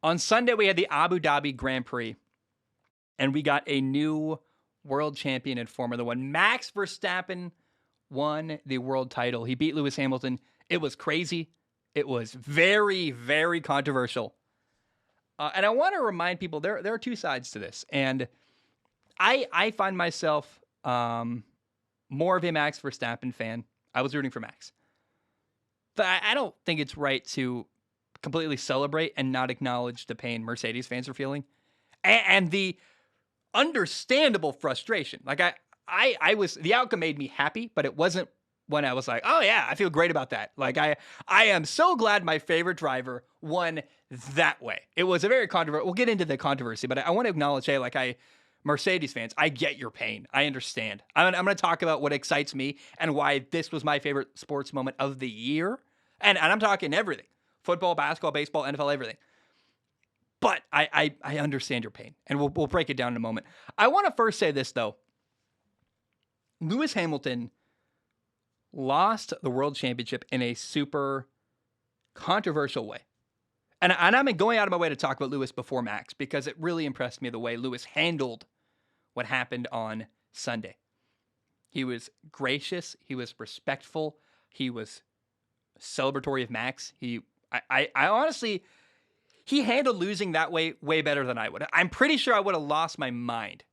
On Sunday, we had the Abu Dhabi Grand Prix, and we got a new world champion in Formula One. Max Verstappen won the world title. He beat Lewis Hamilton. It was crazy. It was very, very controversial. And I want to remind people there are two sides to this. And I find myself more of a Max Verstappen fan. I was rooting for Max. But I don't think it's right to completely celebrate and not acknowledge the pain Mercedes fans are feeling. And the understandable frustration. Like I was, the outcome made me happy, but it wasn't when I was like, oh yeah, I feel great about that. Like I am so glad my favorite driver won that way. It was a very controversial. We'll get into the controversy, but I want to acknowledge, hey, like Mercedes fans, I get your pain. I understand. I'm going to talk about what excites me and why this was my favorite sports moment of the year. And I'm talking everything: football, basketball, baseball, NFL, everything. But I understand your pain, and we'll break it down in a moment. I want to first say this, though. Lewis Hamilton lost the world championship in a super controversial way. And I'm going out of my way to talk about Lewis before Max, because it really impressed me the way Lewis handled what happened on Sunday. He was gracious. He was respectful. He was celebratory of Max. I honestly... He handled losing that way better than I would. I'm pretty sure I would have lost my mind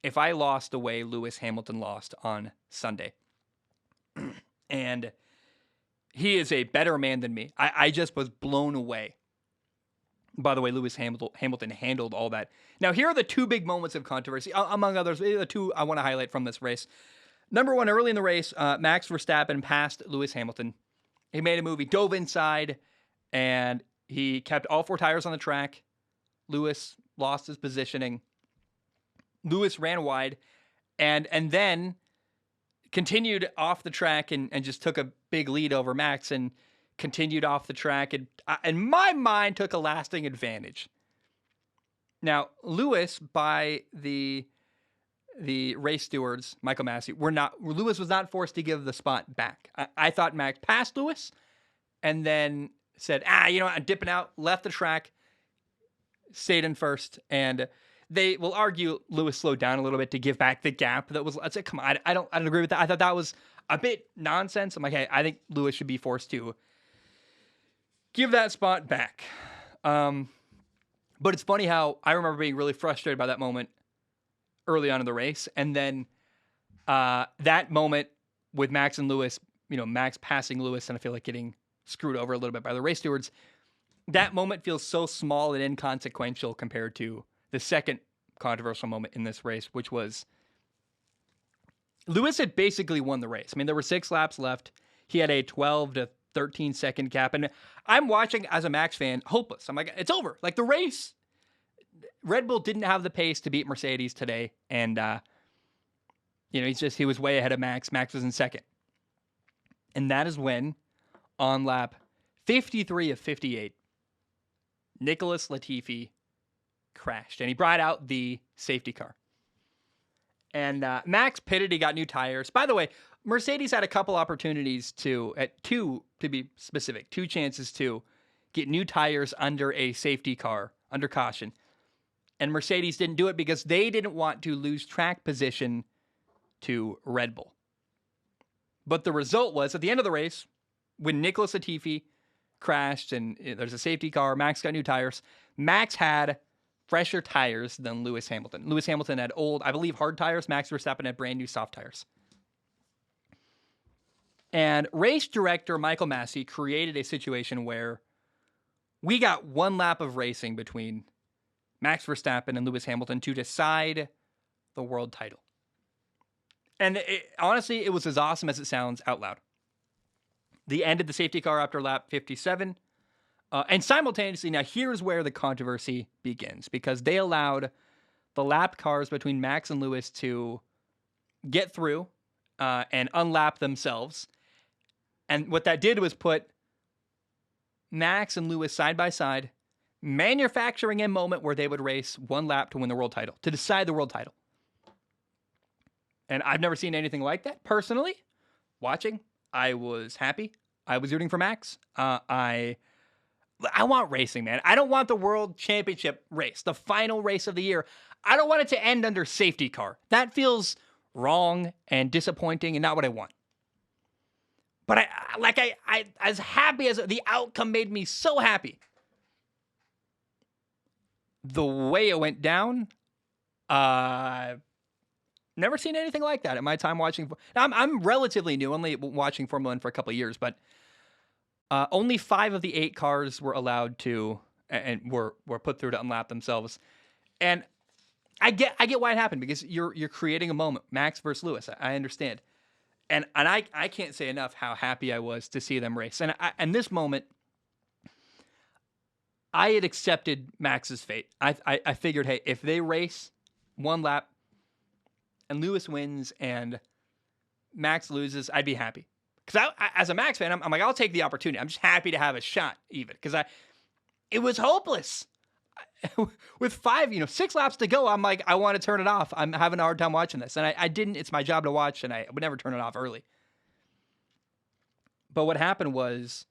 if I lost the way Lewis Hamilton lost on Sunday. And he is a better man than me. I just was blown away by the way Lewis Hamilton handled all that. Now, here are the two big moments of controversy, among others, the two I want to highlight from this race. Number one, early in the race, Max Verstappen passed Lewis Hamilton. He made a move. He dove inside, and he kept all four tires on the track. Lewis lost his positioning. Lewis ran wide and then continued off the track and just took a big lead over Max and continued off the track and in my mind took a lasting advantage. Now, Lewis, by the race stewards, Michael Massey, Lewis was not forced to give the spot back. I thought Max passed Lewis and then said, you know what, I'm dipping out, left the track, stayed in first, and they will argue Lewis slowed down a little bit to give back the gap. I'd say, come on, I don't agree with that. I thought that was a bit nonsense. I'm like, hey, I think Lewis should be forced to give that spot back. But it's funny how I remember being really frustrated by that moment early on in the race, and then that moment with Max and Lewis, Max passing Lewis, and I feel like getting screwed over a little bit by the race stewards. That moment feels so small and inconsequential compared to the second controversial moment in this race, which was Lewis had basically won the race. I mean, there were 6 laps left. He had a 12 to 13 second gap. And I'm watching as a Max fan, hopeless. I'm like, it's over. Like the race, Red Bull didn't have the pace to beat Mercedes today. And, he was way ahead of Max. Max was in second. And that is when, on lap 53 of 58, Nicholas Latifi crashed, and he brought out the safety car. And Max pitted. He got new tires. By the way, Mercedes had a couple opportunities to be specific, 2 chances to get new tires under a safety car, under caution. And Mercedes didn't do it because they didn't want to lose track position to Red Bull. But the result was, at the end of the race, when Nicholas Latifi crashed and there's a safety car, Max got new tires. Max had fresher tires than Lewis Hamilton. Lewis Hamilton had old, I believe, hard tires. Max Verstappen had brand new soft tires. And race director Michael Massey created a situation where we got 1 lap of racing between Max Verstappen and Lewis Hamilton to decide the world title. And honestly, it was as awesome as it sounds out loud. They ended the safety car after lap 57. And simultaneously, now here's where the controversy begins, because they allowed the lap cars between Max and Lewis to get through and unlap themselves. And what that did was put Max and Lewis side by side, manufacturing a moment where they would race 1 lap to win the world title, to decide the world title. And I've never seen anything like that. Personally, watching, I was happy. I was rooting for Max. I I want racing, man. I don't want the world championship race, the final race of the year. I don't want it to end under safety car. That feels wrong and disappointing and not what I want. But I as happy as the outcome made me so happy. The way it went down, never seen anything like that in my time watching. Now, I'm relatively new, only watching Formula One for a couple of years, but only 5 of the 8 cars were allowed to and were put through to unlap themselves. And I get why it happened, because you're creating a moment. Max versus Lewis. I understand. And I can't say enough how happy I was to see them race. And this moment, I had accepted Max's fate. I figured, hey, if they race one lap and Lewis wins and Max loses, I'd be happy. Because as a Max fan, I'm like, I'll take the opportunity. I'm just happy to have a shot, even. Because it was hopeless. With 6 laps to go, I'm like, I want to turn it off. I'm having a hard time watching this. And I didn't. It's my job to watch, and I would never turn it off early. But what happened was,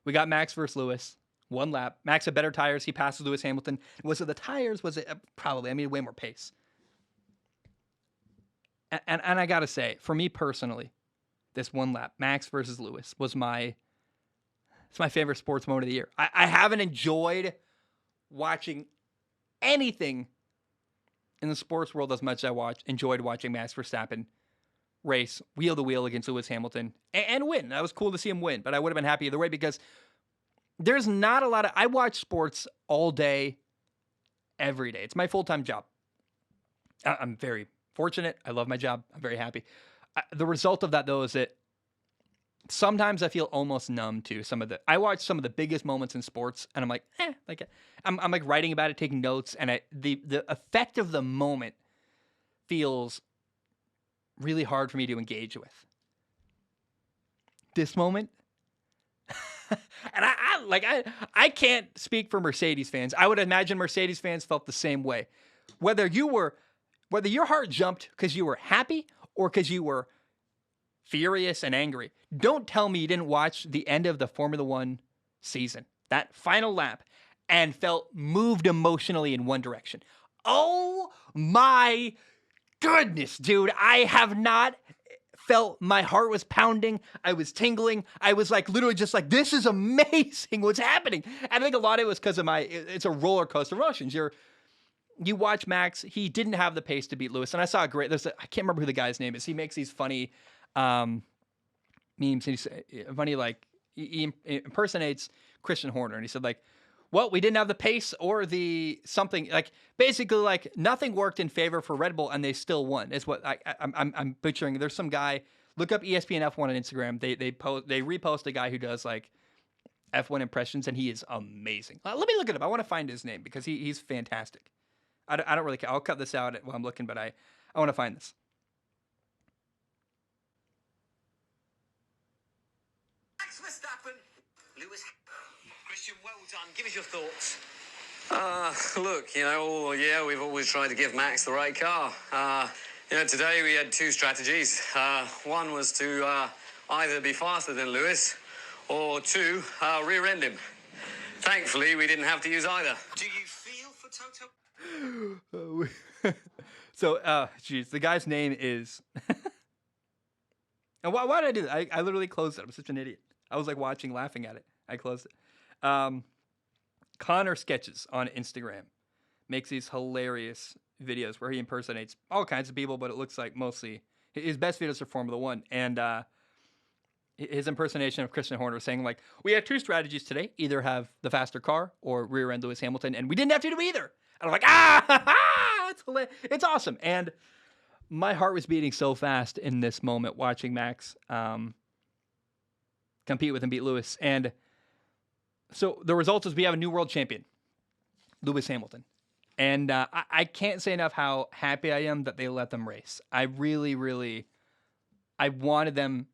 we got Max versus Lewis, one lap. Max had better tires. He passes Lewis Hamilton. Was it the tires? Was it probably? I mean, way more pace. And I got to say, for me personally, this one lap, Max versus Lewis, was it's my favorite sports moment of the year. I haven't enjoyed watching anything in the sports world as much as I enjoyed watching Max Verstappen race wheel to wheel against Lewis Hamilton and win. That was cool to see him win, but I would have been happy either way, because there's not a lot of... I watch sports all day, every day. It's my full-time job. I'm very fortunate. I love my job. I'm very happy. The result of that, though, is that sometimes I feel almost numb to I watch some of the biggest moments in sports, and I'm like, I'm like writing about it, taking notes, and the effect of the moment feels really hard for me to engage with. This moment, and I can't speak for Mercedes fans. I would imagine Mercedes fans felt the same way. Whether your heart jumped because you were happy or because you were furious and angry. Don't tell me you didn't watch the end of the Formula One season, that final lap, and felt moved emotionally in one direction. Oh my goodness, dude. I have not felt... my heart was pounding. I was tingling. I was like, literally just like, this is amazing what's happening. And I think a lot of it was because of it's a roller coaster of emotions. You watch Max, he didn't have the pace to beat Lewis. And I saw I can't remember who the guy's name is. He makes these funny memes. He's funny, like, he impersonates Christian Horner. And he said, like, well, we didn't have the pace or the something, like, basically, like, nothing worked in favor for Red Bull and they still won. Is what I'm picturing. There's some guy, look up ESPN F1 on Instagram. They repost a guy who does, like, F1 impressions, and he is amazing. Let me look it up. I want to find his name because he's fantastic. I don't really care. I'll cut this out while I'm looking, but I want to find this. Max Verstappen, Lewis. Christian, well done. Give us your thoughts. Look, we've always tried to give Max the right car. Today we had 2 strategies. One was to either be faster than Lewis, or 2, rear-end him. Thankfully, we didn't have to use either. Do you feel for Toto? So, the guy's name is... And why did I do that? I literally closed it. I'm such an idiot. I was like watching, laughing at it. I closed it. Connor Sketches on Instagram makes these hilarious videos where he impersonates all kinds of people, but it looks like mostly his best videos are Formula One. And his impersonation of Christian Horner saying, like, we had 2 strategies today, either have the faster car or rear end Lewis Hamilton, and we didn't have to do either. And I'm like, it's awesome. And my heart was beating so fast in this moment watching Max compete with and beat Lewis. And so the result is we have a new world champion, Lewis Hamilton. And I can't say enough how happy I am that they let them race. I really, really, I wanted them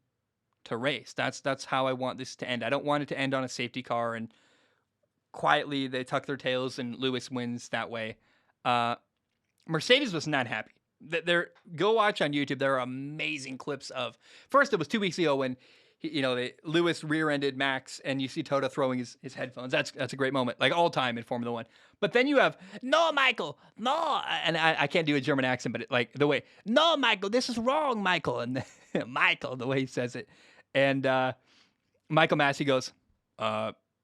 to race. That's how I want this to end. I don't want it to end on a safety car and quietly they tuck their tails and Lewis wins that way. Mercedes was not happy. Go watch on YouTube. There are amazing clips of... First, it was 2 weeks ago when Lewis rear-ended Max, and you see Toto throwing his headphones. That's a great moment, like all time in Formula One. But then you have no, Michael, no, and I can't do a German accent, but like the way, no, Michael, this is wrong, Michael, and Michael, the way he says it, and Michael Massey goes,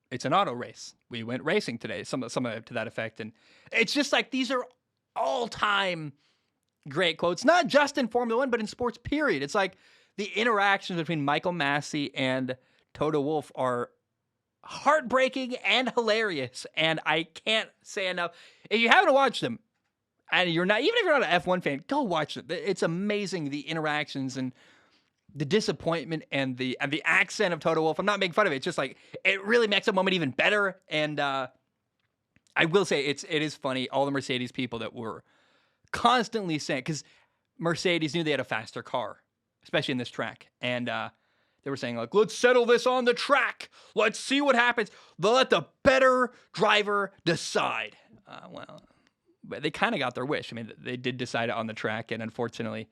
it's an auto race. We went racing today, some to that effect, and it's just like these are all-time great quotes, not just in Formula One, but in sports. Period. It's like the interactions between Michael Massey and Toto Wolff are heartbreaking and hilarious, and I can't say enough. If you haven't watched them, and you're not, even if you're not an F1 fan, go watch them. It's amazing, the interactions and the disappointment and the accent of Toto Wolff. I'm not making fun of it. It's just like it really makes a moment even better. And I will say it is funny. All the Mercedes people that were constantly saying, because Mercedes knew they had a faster car, especially in this track, and they were saying, like, let's settle this on the track. Let's see what happens. They'll let the better driver decide. Well, but they kind of got their wish. I mean, they did decide it on the track, and unfortunately,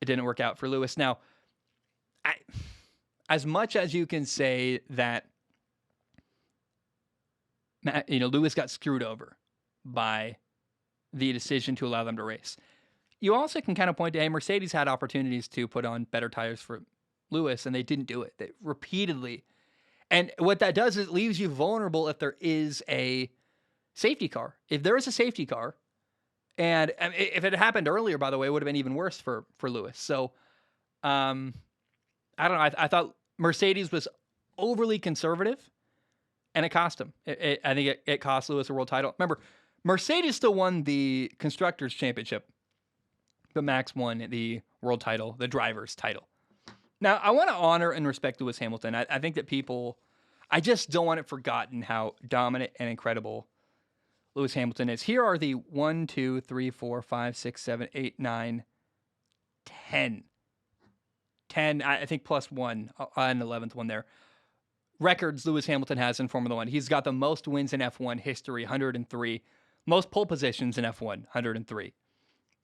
it didn't work out for Lewis. Now, as much as you can say that, Lewis got screwed over by the decision to allow them to race, you also can kind of point to, hey, Mercedes had opportunities to put on better tires for Lewis, and they didn't do it. They repeatedly. And what that does is it leaves you vulnerable if there is a safety car. If there is a safety car, and if it happened earlier, by the way, it would have been even worse for Lewis. So, I don't know. I thought Mercedes was overly conservative, and it cost him. I think it cost Lewis a world title. Remember, Mercedes still won the Constructors' Championship, but Max won the world title, the driver's title. Now, I want to honor and respect Lewis Hamilton. I think that I just don't want it forgotten how dominant and incredible Lewis Hamilton is. Here are the 1, 2, 3, 4, 5, 6, 7, 8, 9, 10. 10, I think plus one, an 11th one there. Records Lewis Hamilton has in Formula One. He's got the most wins in F1 history, 103. Most pole positions in F1, 103.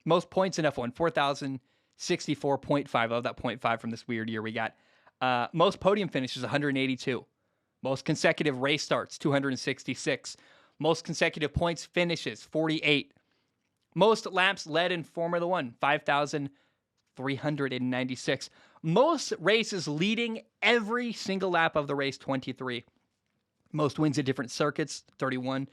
Most points in F1, 4,064.5. I love that 0.5 from this weird year we got. Most podium finishes, 182. Most consecutive race starts, 266. Most consecutive points finishes, 48. Most laps led in Formula One, 5,396. Most races leading every single lap of the race, 23. Most wins at different circuits, 31.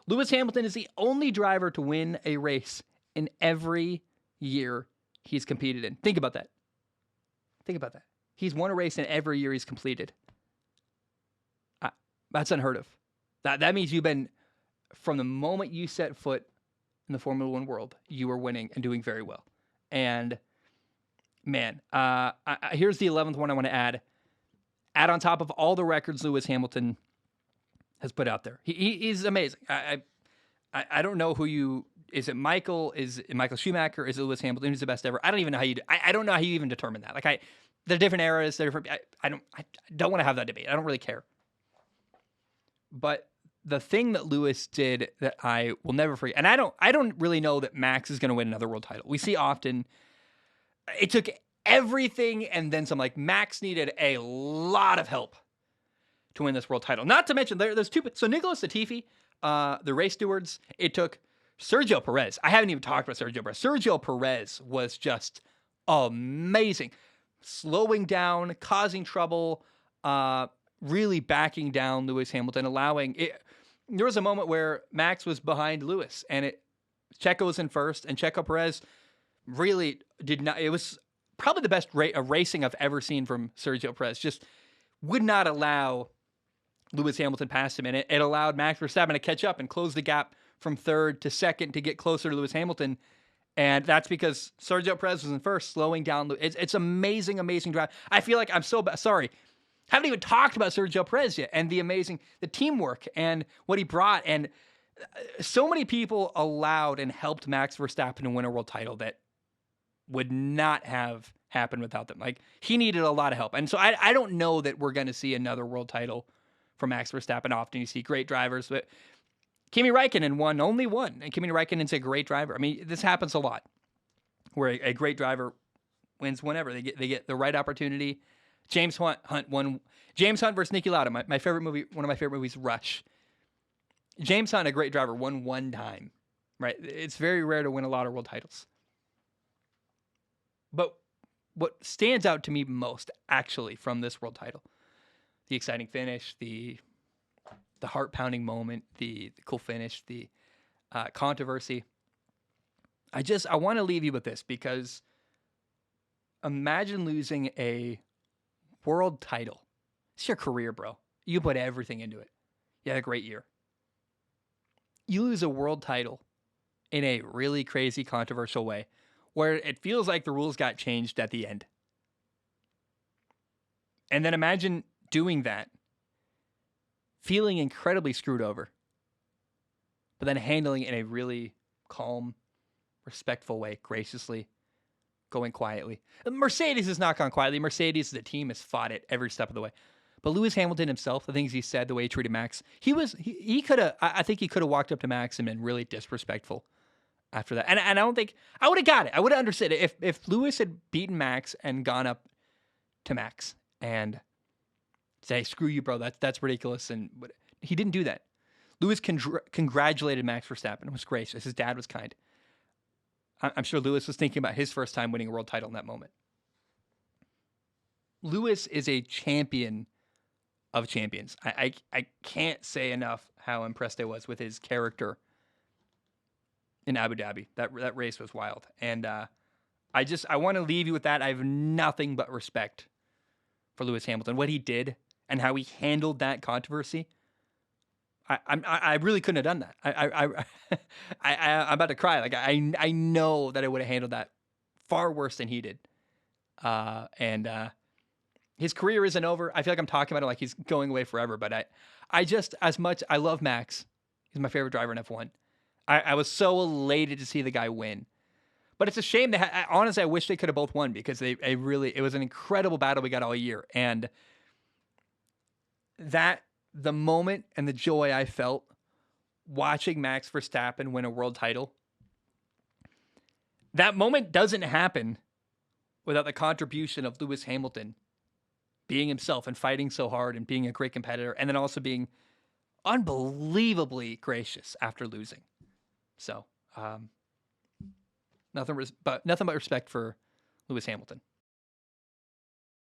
Lewis Hamilton is the only driver to win a race in every year he's competed in. Think about that. He's won a race in every year he's completed. That's unheard of. That means you've been, from the moment you set foot in the Formula One world, you were winning and doing very well. And man, here's the 11th one I want to add. Add on top of all the records Lewis Hamilton has put out there. He's amazing. I don't know is it Michael? Is it Michael Schumacher? Is it Lewis Hamilton? Who's the best ever? I don't even know how I don't know how you even determine that. Like they're different eras. They're different. I don't want to have that debate. I don't really care. But the thing that Lewis did that I will never forget, and I don't really know that Max is going to win another world title. We see often it took everything and then some. Like Max needed a lot of help to win this world title. Not to mention there's two. So Nicholas Latifi, the race stewards, it took Sergio Perez. I haven't even talked about Sergio Perez. Sergio Perez was just amazing, slowing down, causing trouble, really backing down Lewis Hamilton, allowing it. There was a moment where Max was behind Lewis, and Checo was in first, and Checo Perez really did not. It was probably the best racing I've ever seen from Sergio Perez. Just would not allow Lewis Hamilton past him, and it allowed Max Verstappen to catch up and close the gap from third to second to get closer to Lewis Hamilton. And that's because Sergio Perez was in first, slowing down. It's amazing, amazing drive. I feel like I'm so sorry. Haven't even talked about Sergio Perez yet and the teamwork and what he brought. And so many people allowed and helped Max Verstappen to win a world title that would not have happened without them. Like he needed a lot of help. And so I don't know that we're going to see another world title from Max Verstappen. Often you see great drivers, but Kimi Räikkönen only won. And Kimi Räikkönen's a great driver. I mean, this happens a lot where a great driver wins whenever they get the right opportunity. James Hunt won. James Hunt versus Niki Lauda. My favorite movie. One of my favorite movies, Rush. James Hunt, a great driver, won one time. Right. It's very rare to win a lot of world titles. But what stands out to me most, actually, from this world title, the exciting finish, the heart pounding moment, the cool finish, the controversy. I want to leave you with this because imagine losing a world title. It's your career, bro. You put everything into it. You had a great year. You lose a world title in a really crazy, controversial way where it feels like the rules got changed at the end. And then imagine doing that, feeling incredibly screwed over, but then handling it in a really calm, respectful way, graciously, going quietly. Mercedes has not gone quietly. Mercedes, the team, has fought it every step of the way. But Lewis Hamilton himself, the things he said, the way he treated Max, he could have, I think he could have walked up to Max and been really disrespectful after that. And I don't think, I would have got it. I would have understood it. If Lewis had beaten Max and gone up to Max and say, screw you, bro, that's ridiculous. But he didn't do that. Lewis congratulated Max Verstappen. It was gracious. His dad was kind. I'm sure Lewis was thinking about his first time winning a world title in that moment. Lewis is a champion of champions. I can't say enough how impressed I was with his character in Abu Dhabi. That race was wild. And I want to leave you with that. I have nothing but respect for Lewis Hamilton. What he did and how he handled that controversy. I really couldn't have done that. I'm about to cry. Like I know that I would have handled that far worse than he did. His career isn't over. I feel like I'm talking about it like he's going away forever. But I just, as much, I love Max. He's my favorite driver in F1. I was so elated to see the guy win. But it's a shame that, honestly, I wish they could have both won because it was an incredible battle we got all year. And the moment and the joy I felt watching Max Verstappen win a world title, that moment doesn't happen without the contribution of Lewis Hamilton being himself and fighting so hard and being a great competitor, and then also being unbelievably gracious after losing. So, nothing but respect for Lewis Hamilton.